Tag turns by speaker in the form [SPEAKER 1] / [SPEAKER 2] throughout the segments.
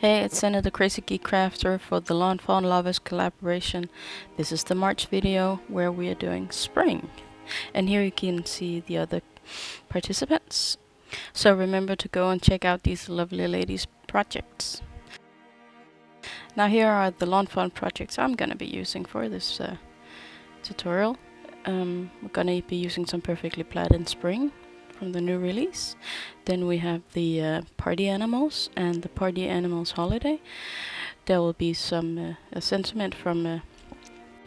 [SPEAKER 1] Hey, it's Senna the Crazy Geek Crafter for the Fawn Lovers collaboration. This is the March video where we are doing spring. And here you can see the other participants. So remember to go and check out these lovely ladies' projects. Now here are the lawn fawn projects I'm gonna be using for this tutorial. We're gonna be using some Perfectly Plaid in spring from the new release. Then we have the party animals and the party animals holiday. There will be some a sentiment from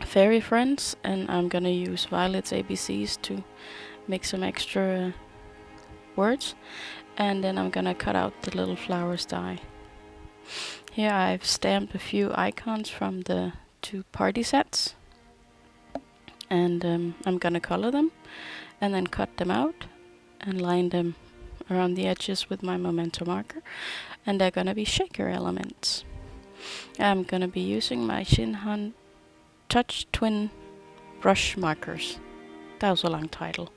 [SPEAKER 1] fairy friends, and I'm gonna use Violet's ABCs to make some extra words. And then I'm gonna cut out the little flowers die. Here I've stamped a few icons from the two party sets, and I'm gonna color them and then cut them out and line them around the edges with my memento marker, and they're gonna be shaker elements. I'm gonna be using my Shin Han Touch Twin brush markers. That was a long title.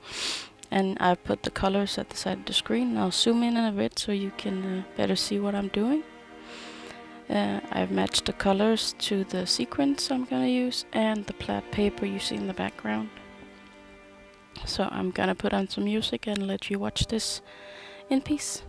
[SPEAKER 1] And I put the colors at the side of the screen. I'll zoom in a bit so you can better see what I'm doing. I've matched the colors to the sequins I'm gonna use and the plaid paper you see in the background. So I'm gonna put on some music and let you watch this in peace.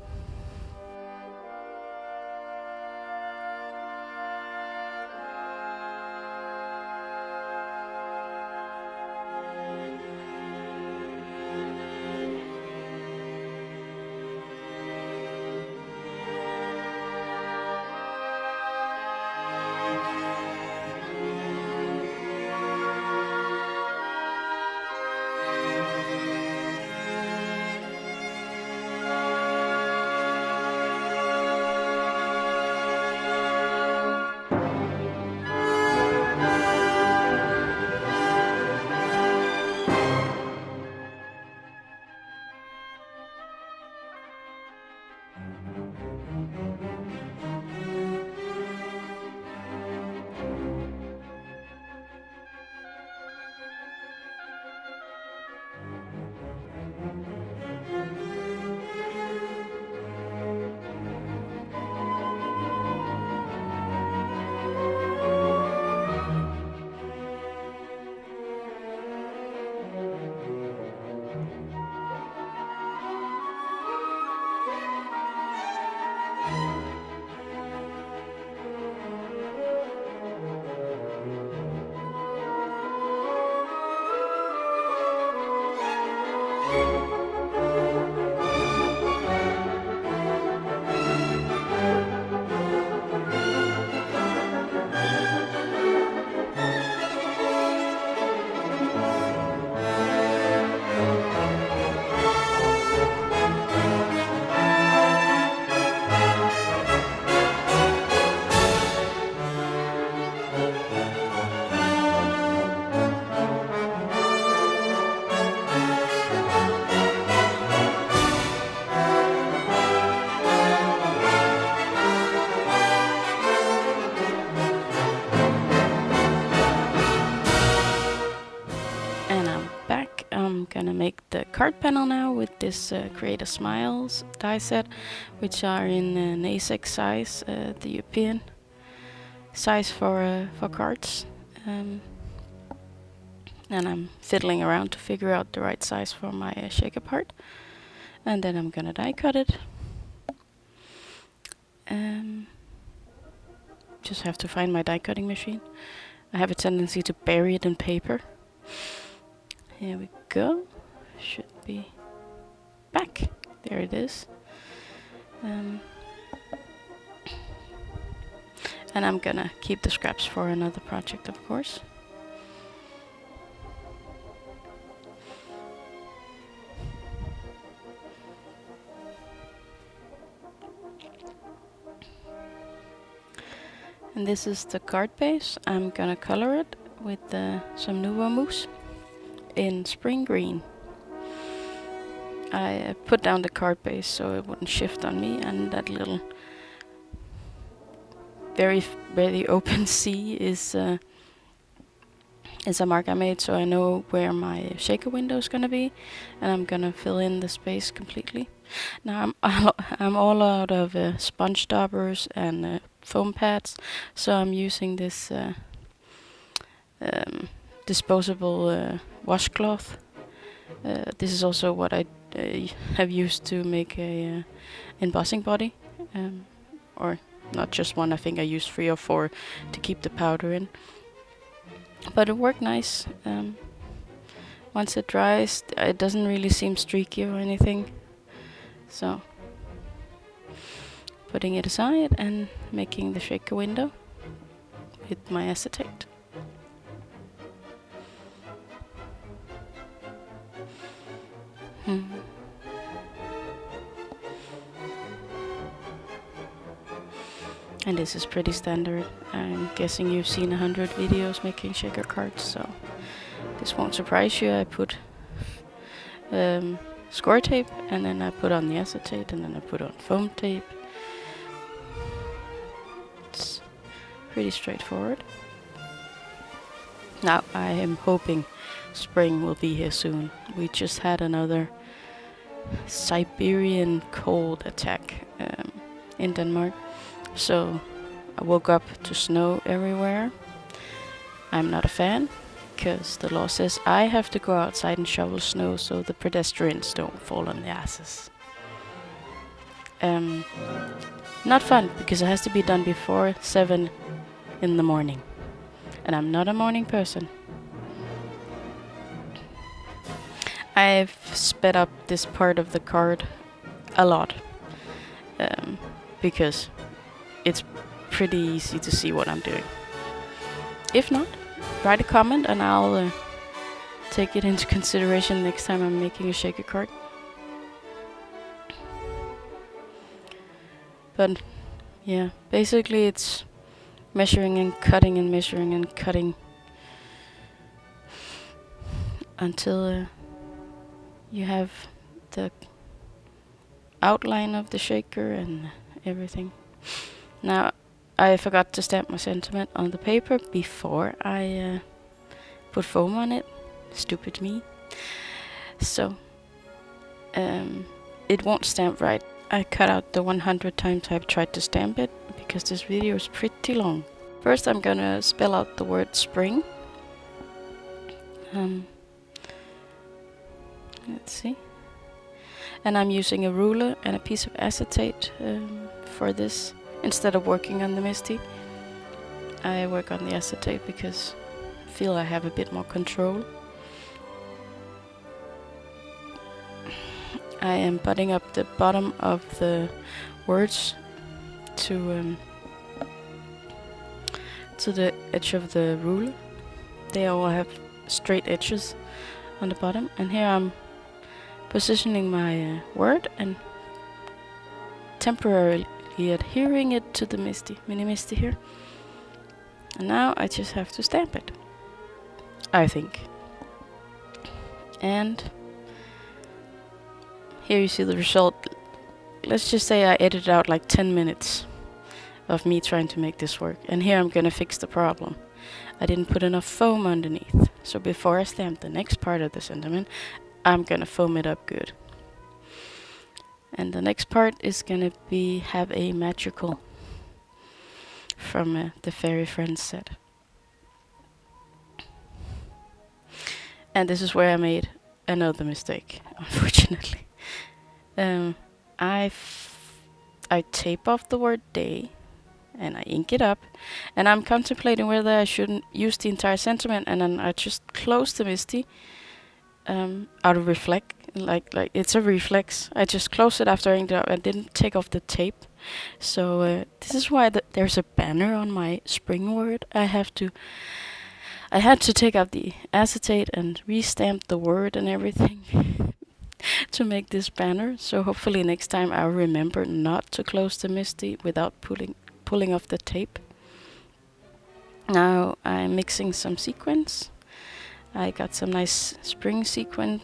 [SPEAKER 1] I'm gonna make the card panel now with this Create a Smiles die set, which are in an A6 size, the European size for cards. And I'm fiddling around to figure out the right size for my shaker part. And then I'm gonna die cut it. Just have to find my die cutting machine. I have a tendency to bury it in paper. Here we go. Should be back. There it is. And I'm gonna keep the scraps for another project, of course. And this is the card base. I'm gonna color it with some Nuvo mousse in spring green. I put down the card base so it wouldn't shift on me, and that little very open C is a mark I made so I know where my shaker window is gonna be, and I'm gonna fill in the space completely. Now I'm all out of sponge daubers and foam pads, so I'm using this disposable washcloth. This is also what I have used to make a embossing body, or not just one. I think I used 3 or 4 to keep the powder in. But it worked nice. Once it dries, it doesn't really seem streaky or anything. So, putting it aside and making the shaker window with my acetate. And this is pretty standard. I'm guessing you've seen 100 videos making shaker cards, so this won't surprise you. I put score tape, and then I put on the acetate, and then I put on foam tape. It's pretty straightforward. Now I am hoping spring will be here soon. We just had another Siberian cold attack in Denmark. So I woke up to snow everywhere. I'm not a fan, because the law says I have to go outside and shovel snow so the pedestrians don't fall on their asses. Not fun, because it has to be done before 7 in the morning. And I'm not a morning person. I've sped up this part of the card a lot, because it's pretty easy to see what I'm doing. If not, write a comment and I'll take it into consideration next time I'm making a shaker card. But yeah, basically it's measuring and cutting and measuring and cutting until you have the outline of the shaker and everything. Now, I forgot to stamp my sentiment on the paper before I put foam on it. Stupid me. So, it won't stamp right. I cut out the 100 times I've tried to stamp it, because this video is pretty long. First I'm gonna spell out the word spring. Let's see. And I'm using a ruler and a piece of acetate for this. Instead of working on the Misty, I work on the acetate because I feel I have a bit more control. I am butting up the bottom of the words to the edge of the ruler. They all have straight edges on the bottom, and here I'm positioning my word and temporarily adhering it to the mini Misty here. And now I just have to stamp it, I think. And here you see the result. Let's just say I edited out like 10 minutes of me trying to make this work. And here I'm gonna fix the problem. I didn't put enough foam underneath. So before I stamp the next part of the sentiment, I'm gonna foam it up good. And the next part is gonna be have a magical from the Fairy Friends set. And this is where I made another mistake, unfortunately. I tape off the word day and I ink it up, and I'm contemplating whether I shouldn't use the entire sentiment, and then I just close the Misty out of reflect, like it's a reflex. I just closed it after I inked it up and didn't take off the tape. So this is why there's a banner on my spring word. I had to take out the acetate and restamp the word and everything to make this banner. So hopefully next time I'll remember not to close the Misty without pulling off the tape. Now I'm mixing some sequins. I got some nice spring sequin,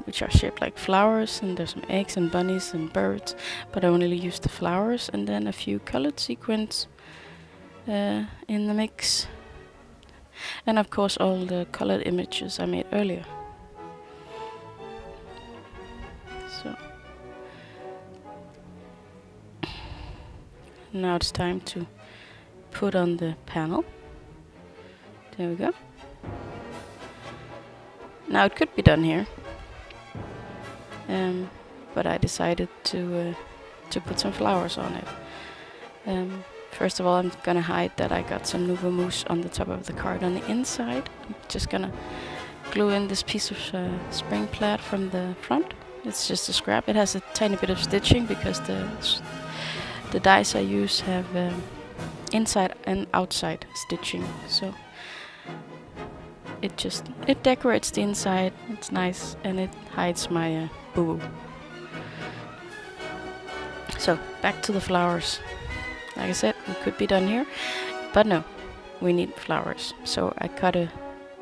[SPEAKER 1] which are shaped like flowers, and there's some eggs and bunnies and birds, but I only used the flowers, and then a few colored sequins in the mix. And of course all the colored images I made earlier. So Now it's time to put on the panel. There we go. Now it could be done here, but I decided to put some flowers on it. First of all, I'm gonna hide that I got some Nuvo mousse on the top of the card on the inside. I'm just gonna glue in this piece of spring plaid from the front. It's just a scrap. It has a tiny bit of stitching because the dies I use have inside and outside stitching, so it decorates the inside. It's nice, and it hides my boo-boo. So back to the flowers. Like I said, we could be done here, but no, we need flowers. So I cut a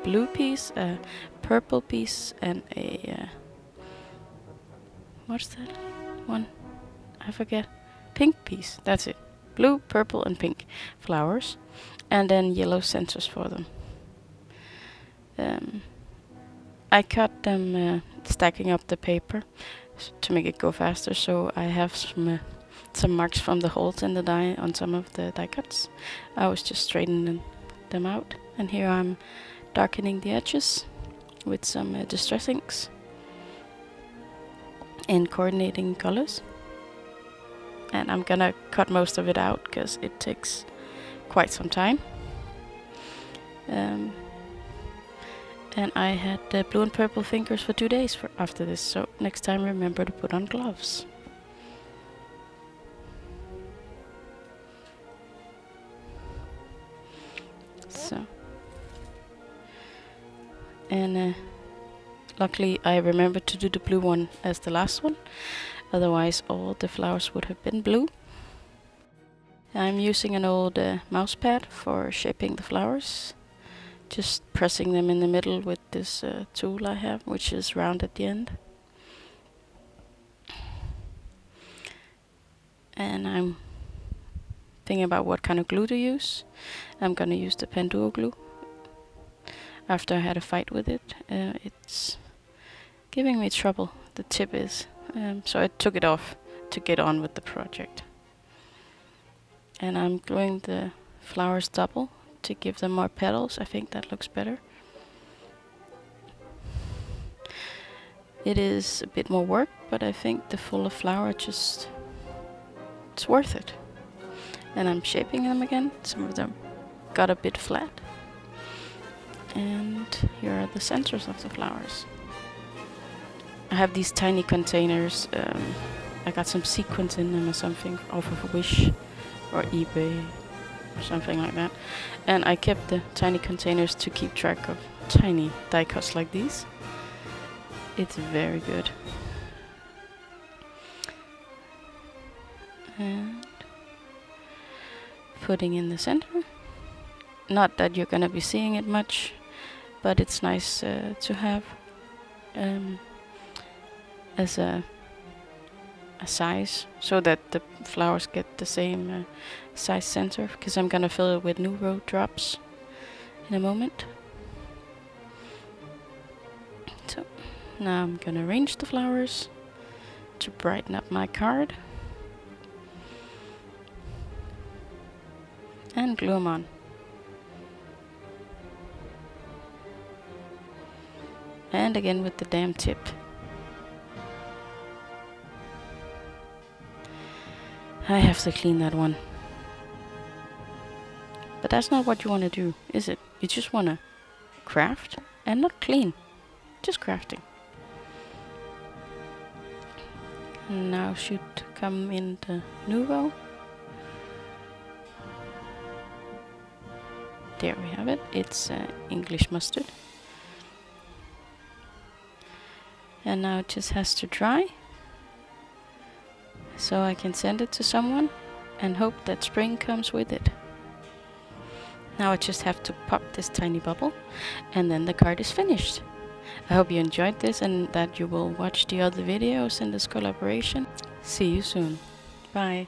[SPEAKER 1] blue piece, a purple piece, and a what's that one? I forget. Pink piece. That's it. Blue, purple, and pink flowers, and then yellow centers for them. I cut them stacking up the paper to make it go faster, so I have some marks from the holes in the die on some of the die cuts. I was just straightening them out, and here I'm darkening the edges with some distress inks and coordinating colors. And I'm gonna cut most of it out because it takes quite some time. And I had blue and purple fingers for 2 days after this, so next time remember to put on gloves. So, and luckily I remembered to do the blue one as the last one, otherwise all the flowers would have been blue. I'm using an old mouse pad for shaping the flowers, just pressing them in the middle with this tool I have, which is round at the end. And I'm thinking about what kind of glue to use. I'm gonna use the Penduo glue. After I had a fight with it, it's giving me trouble, the tip is. So I took it off to get on with the project. And I'm gluing the flowers double to give them more petals. I think that looks better. It is a bit more work, but I think the fuller flower it's worth it. And I'm shaping them again. Some of them got a bit flat. And here are the centers of the flowers. I have these tiny containers. I got some sequins in them or something off of Wish or eBay or something like that. And I kept the tiny containers to keep track of tiny die cuts like these. It's very good. And putting in the center. Not that you're gonna be seeing it much, but it's nice to have as a size, so that the flowers get the same size center, because I'm gonna fill it with Nuvo drops in a moment. So now I'm gonna arrange the flowers to brighten up my card and glue them on. And again with the damn tip. I have to clean that one. But that's not what you want to do, is it? You just want to craft and not clean. Just crafting. And now should come in the Nuvo. There we have it. It's English mustard. And now it just has to dry, so I can send it to someone and hope that spring comes with it. Now I just have to pop this tiny bubble, and then the card is finished. I hope you enjoyed this and that you will watch the other videos in this collaboration. See you soon. Bye.